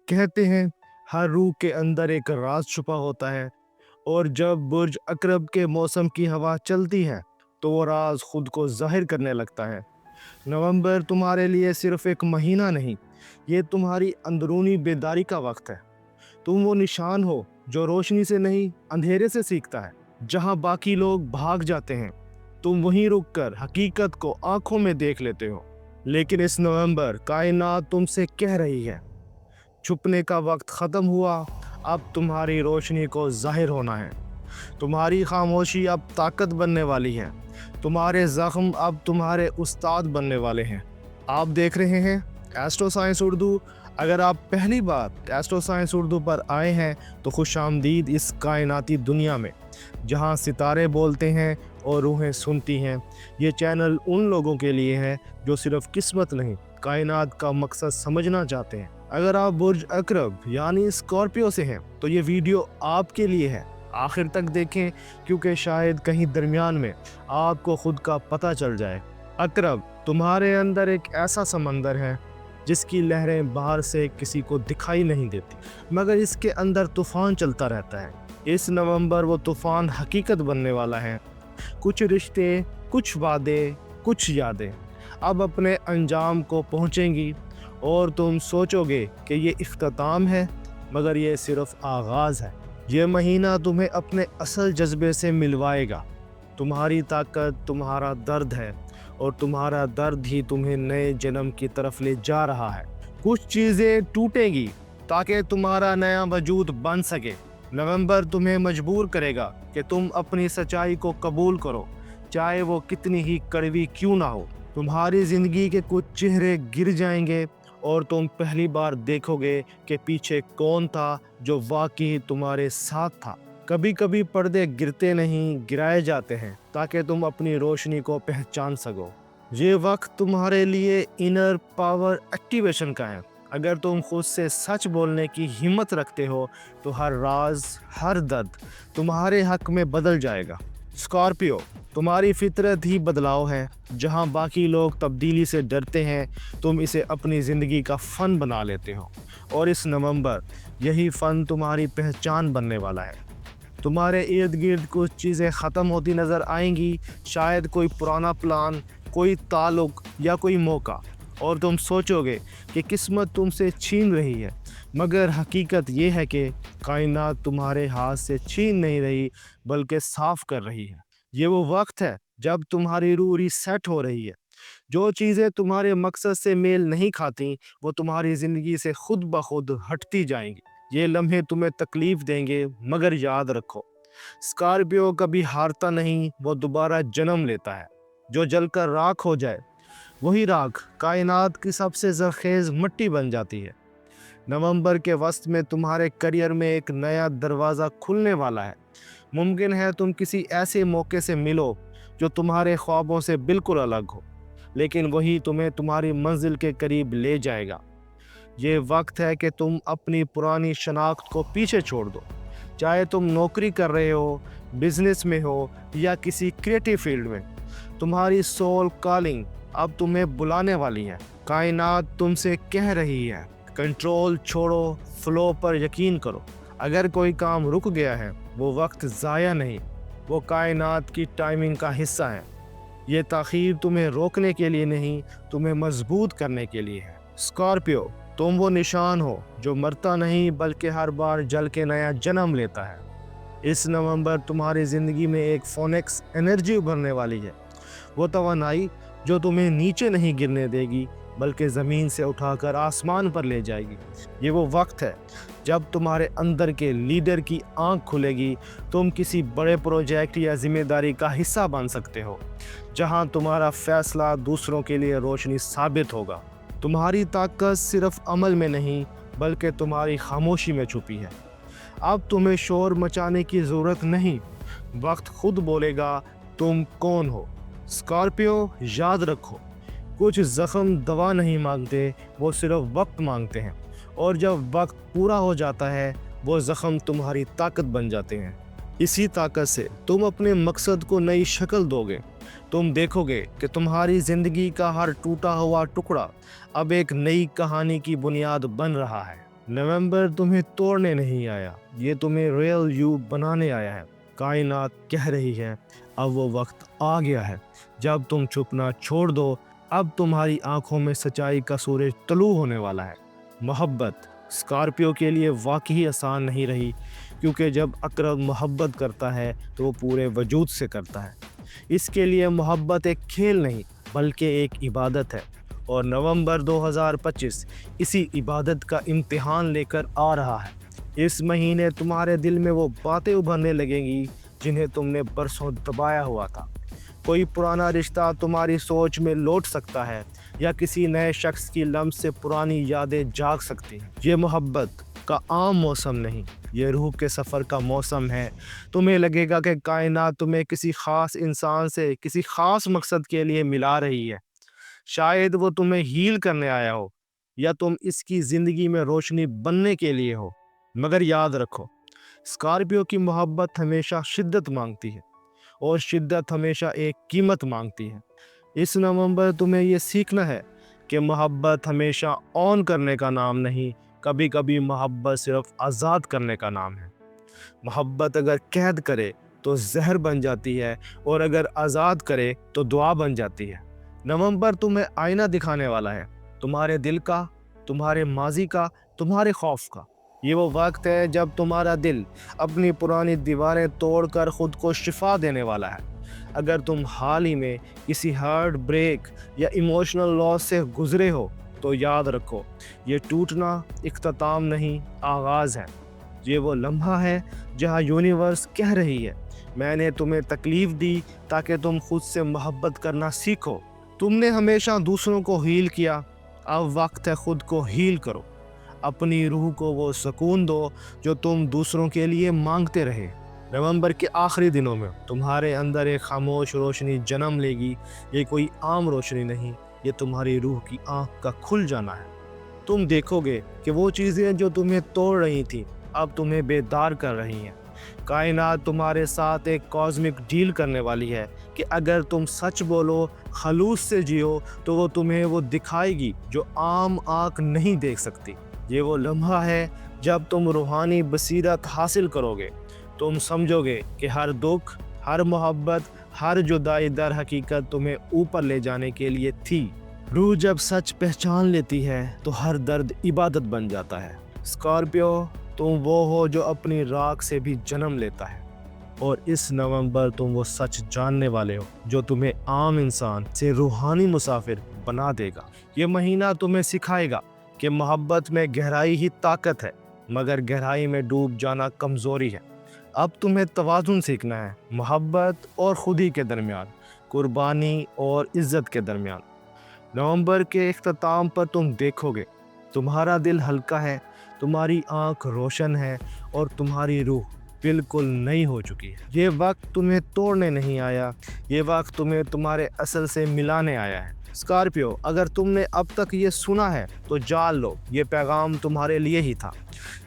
कहते हैं हर रूह के अंदर एक राज छुपा होता है, और जब बुर्ज अकरब के मौसम की हवा चलती है तो वो राज खुद को जाहिर करने लगता है। नवंबर तुम्हारे लिए सिर्फ एक महीना नहीं, ये तुम्हारी अंदरूनी बेदारी का वक्त है। तुम वो निशान हो जो रोशनी से नहीं, अंधेरे से सीखता है। जहां बाकी लोग भाग जाते हैं, तुम वहीं रुककर हकीकत को आंखों में देख लेते हो। लेकिन इस नवंबर कायनात तुमसे कह रही है, छुपने का वक्त ख़त्म हुआ, अब तुम्हारी रोशनी को ज़ाहिर होना है। तुम्हारी खामोशी अब ताकत बनने वाली है। तुम्हारे ज़ख्म अब तुम्हारे उस्ताद बनने वाले हैं। आप देख रहे हैं एस्ट्रो साइंस उर्दू। अगर आप पहली बार एस्ट्रो साइंस उर्दू पर आए हैं तो खुश आमदीद इस कायनाती दुनिया में, जहां सितारे बोलते हैं और रूहें सुनती हैं। ये चैनल उन लोगों के लिए है जो सिर्फ किस्मत नहीं, कायनात का मकसद समझना चाहते हैं। अगर आप बुर्ज अकरब यानी स्कॉर्पियो से हैं तो ये वीडियो आपके लिए है। आखिर तक देखें, क्योंकि शायद कहीं दरमियान में आपको खुद का पता चल जाए। अकरब, तुम्हारे अंदर एक ऐसा समंदर है जिसकी लहरें बाहर से किसी को दिखाई नहीं देती, मगर इसके अंदर तूफान चलता रहता है। इस नवंबर वो तूफान हकीकत बनने वाला है। कुछ रिश्ते, कुछ वादे, कुछ यादें अब अपने अंजाम को पहुंचेंगी, और तुम सोचोगे कि ये इख्तिताम है, मगर ये सिर्फ आगाज़ है। ये महीना तुम्हें अपने असल जज्बे से मिलवाएगा। तुम्हारी ताकत तुम्हारा दर्द है, और तुम्हारा दर्द ही तुम्हें नए जन्म की तरफ ले जा रहा है। कुछ चीज़ें टूटेंगी ताकि तुम्हारा नया वजूद बन सके। नवंबर तुम्हें मजबूर करेगा कि तुम अपनी सच्चाई को कबूल करो, चाहे वो कितनी ही कड़वी क्यों ना हो। तुम्हारी ज़िंदगी के कुछ चेहरे गिर जाएंगे, और तुम पहली बार देखोगे कि पीछे कौन था जो वाकई तुम्हारे साथ था। कभी कभी पर्दे गिरते नहीं, गिराए जाते हैं ताकि तुम अपनी रोशनी को पहचान सको। ये वक्त तुम्हारे लिए इनर पावर एक्टिवेशन का है। अगर तुम खुद से सच बोलने की हिम्मत रखते हो तो हर राज, हर दर्द तुम्हारे हक में बदल जाएगा। स्कॉर्पियो, तुम्हारी फितरत ही बदलाव है। जहां बाकी लोग तब्दीली से डरते हैं, तुम इसे अपनी ज़िंदगी का फ़न बना लेते हो, और इस नवंबर यही फ़न तुम्हारी पहचान बनने वाला है। तुम्हारे इर्द गिर्द कुछ चीज़ें ख़त्म होती नज़र आएंगी, शायद कोई पुराना प्लान, कोई ताल्लुक़ या कोई मौका, और तुम सोचोगे कि किस्मत तुमसे छीन रही है, मगर हकीकत ये है कि कायनात तुम्हारे हाथ से छीन नहीं रही, बल्कि साफ़ कर रही है। ये वो वक्त है जब तुम्हारी रूह रीसेट हो रही है। जो चीज़ें तुम्हारे मकसद से मेल नहीं खाती, वो तुम्हारी ज़िंदगी से खुद ब खुद हटती जाएंगी। ये लम्हे तुम्हें तकलीफ देंगे, मगर याद रखो, स्कॉर्पियो कभी हारता नहीं, वो दोबारा जन्म लेता है। जो जलकर राख हो जाए, वही राख कायनात की सबसे ज़रखेज़ मिट्टी बन जाती है। नवंबर के वस्त में तुम्हारे करियर में एक नया दरवाज़ा खुलने वाला है। मुमकिन है तुम किसी ऐसे मौके से मिलो जो तुम्हारे ख्वाबों से बिल्कुल अलग हो, लेकिन वही तुम्हें तुम्हारी मंजिल के करीब ले जाएगा। ये वक्त है कि तुम अपनी पुरानी शनाख्त को पीछे छोड़ दो। चाहे तुम नौकरी कर रहे हो, बिजनेस में हो, या किसी क्रिएटिव फील्ड में, तुम्हारी सोल कॉलिंग अब तुम्हें बुलाने वाली है। कायनात तुमसे कह रही है, कंट्रोल छोड़ो, फ्लो पर यकीन करो। अगर कोई काम रुक गया है, वो वक्त ज़ाया नहीं, वो कायनात की टाइमिंग का हिस्सा है। ये ताख़ीर तुम्हें रोकने के लिए नहीं, तुम्हें मजबूत करने के लिए है। स्कॉर्पियो, तुम वो निशान हो जो मरता नहीं, बल्कि हर बार जल के नया जन्म लेता है। इस नवंबर तुम्हारी ज़िंदगी में एक फोनेक्स एनर्जी उभरने वाली है। वो तवानाई जो तुम्हें नीचे नहीं गिरने देगी, बल्कि ज़मीन से उठाकर आसमान पर ले जाएगी। ये वो वक्त है जब तुम्हारे अंदर के लीडर की आंख खुलेगी। तुम किसी बड़े प्रोजेक्ट या जिम्मेदारी का हिस्सा बन सकते हो, जहां तुम्हारा फैसला दूसरों के लिए रोशनी साबित होगा। तुम्हारी ताकत सिर्फ अमल में नहीं, बल्कि तुम्हारी खामोशी में छुपी है। अब तुम्हें शोर मचाने की ज़रूरत नहीं, वक्त खुद बोलेगा तुम कौन हो। स्कॉर्पियो, याद रखो, कुछ ज़ख्म दवा नहीं मांगते, वो सिर्फ वक्त मांगते हैं, और जब वक्त पूरा हो जाता है, वो ज़ख्म तुम्हारी ताकत बन जाते हैं। इसी ताकत से तुम अपने मकसद को नई शक्ल दोगे। तुम देखोगे कि तुम्हारी ज़िंदगी का हर टूटा हुआ टुकड़ा अब एक नई कहानी की बुनियाद बन रहा है। नवंबर तुम्हें तोड़ने नहीं आया, ये तुम्हें रियल यू बनाने आया है। कायनात कह रही है अब वो वक्त आ गया है जब तुम छुपना छोड़ दो, अब तुम्हारी आंखों में सच्चाई का सूरज तलू होने वाला है। मोहब्बत स्कॉर्पियो के लिए वाकई आसान नहीं रही, क्योंकि जब अकरब मोहब्बत करता है तो वो पूरे वजूद से करता है। इसके लिए मोहब्बत एक खेल नहीं बल्कि एक इबादत है, और नवंबर 2025 इसी इबादत का इम्तिहान लेकर आ रहा है। इस महीने तुम्हारे दिल में वो बातें उभरने लगेंगी जिन्हें तुमने बरसों दबाया हुआ था। कोई पुराना रिश्ता तुम्हारी सोच में लौट सकता है, या किसी नए शख्स की लम्स से पुरानी यादें जाग सकती हैं। ये मोहब्बत का आम मौसम नहीं, ये रूह के सफ़र का मौसम है। तुम्हें लगेगा कि कायनात तुम्हें किसी ख़ास इंसान से किसी ख़ास मकसद के लिए मिला रही है। शायद वो तुम्हें हील करने आया हो, या तुम इसकी ज़िंदगी में रोशनी बनने के लिए हो। मगर याद रखो, स्कॉर्पियो की मोहब्बत हमेशा शिद्दत मांगती है, और शिद्दत हमेशा एक कीमत मांगती है। इस नवंबर तुम्हें ये सीखना है कि मोहब्बत हमेशा ऑन करने का नाम नहीं, कभी कभी मोहब्बत सिर्फ आज़ाद करने का नाम है। मोहब्बत अगर कैद करे तो जहर बन जाती है, और अगर आज़ाद करे तो दुआ बन जाती है। नवंबर तुम्हें आईना दिखाने वाला है, तुम्हारे दिल का, तुम्हारे माजी का, तुम्हारे खौफ का। ये वो वक्त है जब तुम्हारा दिल अपनी पुरानी दीवारें तोड़कर खुद को शिफा देने वाला है। अगर तुम हाल ही में किसी हार्ट ब्रेक या इमोशनल लॉस से गुजरे हो तो याद रखो, ये टूटना इख्तिताम नहीं, आगाज़ है। ये वो लम्हा है जहाँ यूनिवर्स कह रही है मैंने तुम्हें तकलीफ़ दी ताकि तुम खुद से मोहब्बत करना सीखो। तुमने हमेशा दूसरों को हील किया, अब वक्त है खुद को हील करो। अपनी रूह को वो सुकून दो जो तुम दूसरों के लिए मांगते रहे। नवंबर के आखिरी दिनों में तुम्हारे अंदर एक खामोश रोशनी जन्म लेगी। ये कोई आम रोशनी नहीं, ये तुम्हारी रूह की आंख का खुल जाना है। तुम देखोगे कि वो चीज़ें जो तुम्हें तोड़ रही थी अब तुम्हें बेदार कर रही हैं। कायनात तुम्हारे साथ एक कॉस्मिक डील करने वाली है कि अगर तुम सच बोलो, खलूस से जियो, तो वो तुम्हें वो दिखाएगी जो आम आँख नहीं देख सकती। ये वो लम्हा है जब तुम रूहानी बसीरत हासिल करोगे। तुम समझोगे कि हर दुख, हर मोहब्बत, हर जुदाई दर हकीकत तुम्हें ऊपर ले जाने के लिए थी। रूह जब सच पहचान लेती है तो हर दर्द इबादत बन जाता है। स्कॉर्पियो, तुम वो हो जो अपनी राख से भी जन्म लेता है, और इस नवंबर तुम वो सच जानने वाले हो जो तुम्हें आम इंसान से रूहानी मुसाफिर बना देगा। ये महीना तुम्हें सिखाएगा कि मोहब्बत में गहराई ही ताकत है, मगर गहराई में डूब जाना कमज़ोरी है। अब तुम्हें तवाज़ुन सीखना है, मोहब्बत और खुदी के दरमियान, कुर्बानी और इज़्ज़त के दरमियान। नवंबर के इख्तिताम पर तुम देखोगे तुम्हारा दिल हल्का है, तुम्हारी आंख रोशन है, और तुम्हारी रूह बिल्कुल नई हो चुकी है। ये वक्त तुम्हें तोड़ने नहीं आया, ये वक्त तुम्हें तुम्हारे असल से मिलाने आया है। स्कॉर्पियो, अगर तुमने अब तक ये सुना है तो जान लो ये पैगाम तुम्हारे लिए ही था।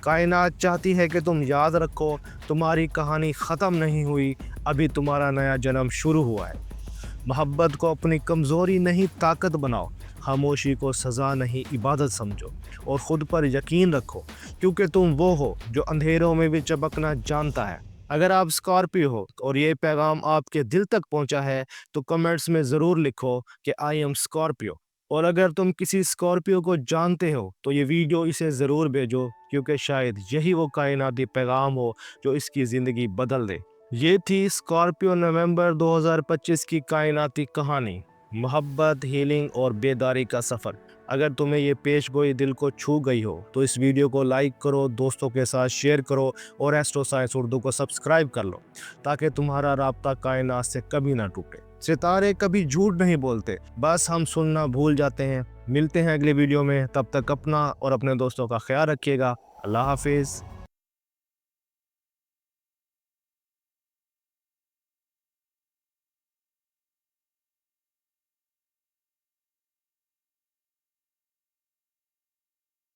कायनात चाहती है कि तुम याद रखो, तुम्हारी कहानी ख़त्म नहीं हुई, अभी तुम्हारा नया जन्म शुरू हुआ है। मोहब्बत को अपनी कमज़ोरी नहीं ताकत बनाओ, खामोशी को सज़ा नहीं इबादत समझो, और ख़ुद पर यकीन रखो, क्योंकि तुम वो हो जो अंधेरों में भी चमकना जानता है। अगर आप स्कॉर्पियो हो और ये पैगाम आपके दिल तक पहुंचा है तो कमेंट्स में ज़रूर लिखो कि आई एम स्कॉर्पियो। और अगर तुम किसी स्कॉर्पियो को जानते हो तो ये वीडियो इसे ज़रूर भेजो, क्योंकि शायद यही वो कायनाती पैगाम हो जो इसकी ज़िंदगी बदल दे। ये थी स्कॉर्पियो नवंबर 2025 की कायनाती कहानी, मोहब्बत, हीलिंग और बेदारी का सफ़र। अगर तुम्हें ये पेश गोई दिल को छू गई हो तो इस वीडियो को लाइक करो, दोस्तों के साथ शेयर करो, और एस्ट्रो साइंस उर्दू को सब्सक्राइब कर लो ताकि तुम्हारा राब्ता कायनात से कभी ना टूटे। सितारे कभी झूठ नहीं बोलते, बस हम सुनना भूल जाते हैं। मिलते हैं अगले वीडियो में, तब तक अपना और अपने दोस्तों का ख्याल रखिएगा। अल्लाह हाफिज़।